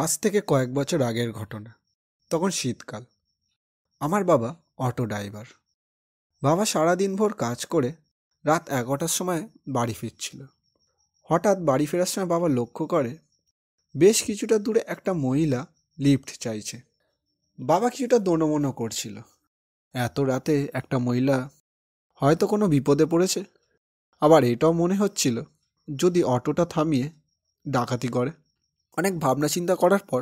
আজ থেকে কয়েক বছর আগের ঘটনা। তখন শীতকাল। আমার বাবা অটো ড্রাইভার। বাবা সারাদিন ভোর কাজ করে রাত 11টার সময় বাড়ি ফিরছিল। হঠাৎ বাড়ি ফেরার সময় বাবা লক্ষ্য করে বেশ কিছুটা দূরে একটা মহিলা লিফট চাইছে। বাবা কিছুটা দোনোমনো করছিল, এত রাতে একটা মহিলা হয়তো কোনো বিপদে পড়েছে। আবার এটাও মনে হচ্ছিল যদি অটোটা থামিয়ে ডাকাতি করে। অনেক ভাবনা চিন্তা করার পর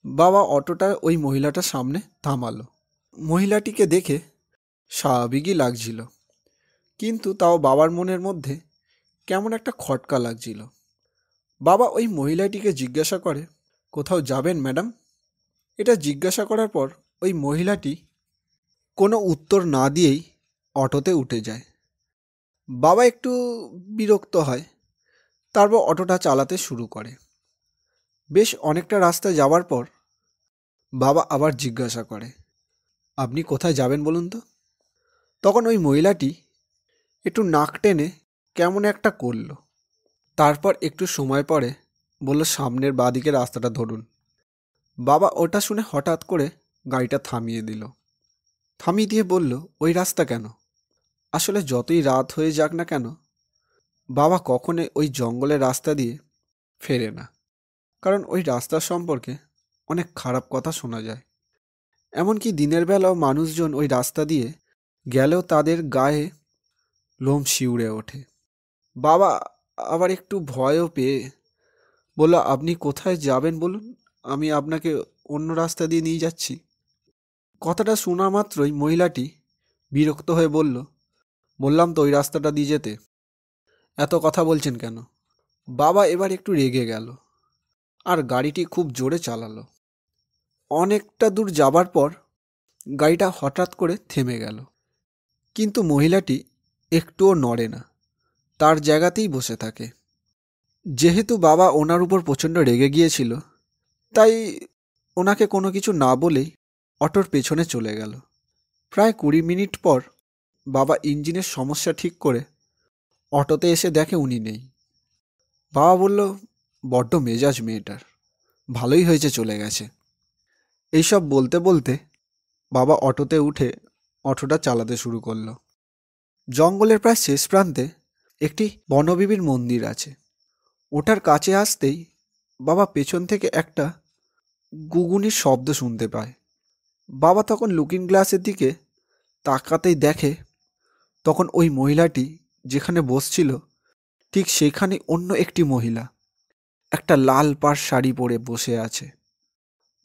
বাবা অটোটা ওই মহিলাটার সামনে থামালো। মহিলাটিকে দেখে স্বাভাবিকই লাগছিল, কিন্তু তাও বাবার মনের মধ্যে কেমন একটা খটকা লাগছিল। বাবা ওই মহিলাটিকে জিজ্ঞাসা করে, কোথাও যাবেন ম্যাডাম? এটা জিজ্ঞাসা করার পর ওই মহিলাটি কোনো উত্তর না দিয়েই অটোতে উঠে যায়। বাবা একটু বিরক্ত হয়, তারপর অটোটা চালাতে শুরু করে। বেশ অনেকটা রাস্তা যাওয়ার পর বাবা আবার জিজ্ঞাসা করে, আপনি কোথায় যাবেন বলুন তো? তখন ওই মহিলাটি একটু নাক টেনে কেমন একটা করলো। তারপর একটু সময় পরে বলল, সামনের বাঁদিকে রাস্তাটা ধরুন। বাবা ওটা শুনে হঠাৎ করে গাড়িটা থামিয়ে দিল। থামিয়ে দিয়ে বলল, ওই রাস্তা কেন? আসলে যতই রাত হয়ে যাক না কেন, বাবা কখনোই ওই জঙ্গলের রাস্তা দিয়ে ফেরে না, কারণ ওই রাস্তার সম্পর্কে অনেক খারাপ কথা শোনা যায়। এমনকি দিনের বেলাও মানুষজন ওই রাস্তা দিয়ে গেলেও তাদের গায়ে লোম শিউরে ওঠে। বাবা আবার একটু ভয়ও পেয়ে বলল, আপনি কোথায় যাবেন বলুন, আমি আপনাকে অন্য রাস্তা দিয়ে নিয়ে যাচ্ছি। কথাটা শোনা মাত্রই মহিলাটি বিরক্ত হয়ে বলল, বললাম তো ওই রাস্তাটা দিয়ে যেতে, এত কথা বলছেন কেন? বাবা এবার একটু রেগে গেল আর গাড়িটি খুব জোরে চালালো। অনেকটা দূর যাবার পর গাড়িটা হঠাৎ করে থেমে গেল, কিন্তু মহিলাটি একটুও নড়ে না, তার জায়গাতেই বসে থাকে। যেহেতু বাবা ওনার উপর প্রচণ্ড রেগে গিয়েছিল, তাই ওনাকে কোনো কিছু না বলেই অটোর পেছনে চলে গেল। প্রায় 20 মিনিট পর বাবা ইঞ্জিনের সমস্যা ঠিক করে অটোতে এসে দেখে উনি নেই। বাবা বলল, বড্ড মেজাজ মেয়েটার, ভালোই হয়েছে চলে গেছে। এইসব বলতে বলতে বাবা অটোতে উঠে অটোটা চালাতে শুরু করলো। জঙ্গলের প্রায় শেষ প্রান্তে একটি বনবিবির মন্দির আছে। ওটার কাছে আসতেই বাবা পেছন থেকে একটা গুগুনির শব্দ শুনতে পায়। বাবা তখন লুকিং গ্লাসের দিকে তাকাতেই দেখে তখন ওই মহিলাটি যেখানে বসছিল ঠিক সেখানে অন্য একটি মহিলা একটা লাল পাড় শাড়ি পরে বসে আছে।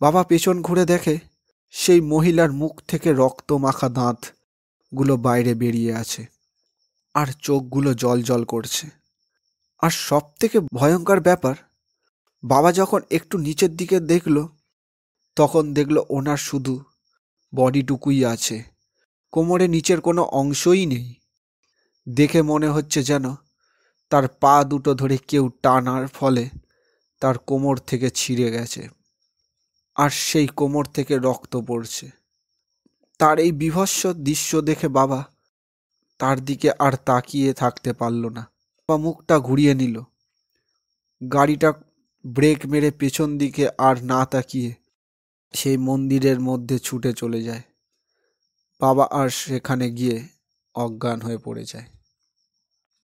বাবা পেছন ঘুরে দেখে সেই মহিলার মুখ থেকে রক্ত মাখা দাঁতগুলো বাইরে বেরিয়ে আছে আর চোখগুলো জল জল করছে। আর সব থেকে ভয়ঙ্কর ব্যাপার, বাবা যখন একটু নিচের দিকে দেখল তখন দেখল ওনার শুধু বডিটুকুই আছে, কোমরে নিচের কোনো অংশই নেই। দেখে মনে হচ্ছে যেন তার পা দুটো ধরে কেউ টানার ফলে তার কোমর থেকে ছিঁড়ে গেছে আর সেই কোমর থেকে রক্ত পড়ছে। তার এই বীভৎস দৃশ্য দেখে বাবা তার দিকে আর তাকিয়ে থাকতে পারল না। বাবা মুখটা ঘুরিয়ে নিল, গাড়িটা ব্রেক মেরে পেছন দিকে আর না তাকিয়ে সেই মন্দিরের মধ্যে ছুটে চলে যায়। বাবা আর সেখানে গিয়ে অজ্ঞান হয়ে পড়ে যায়।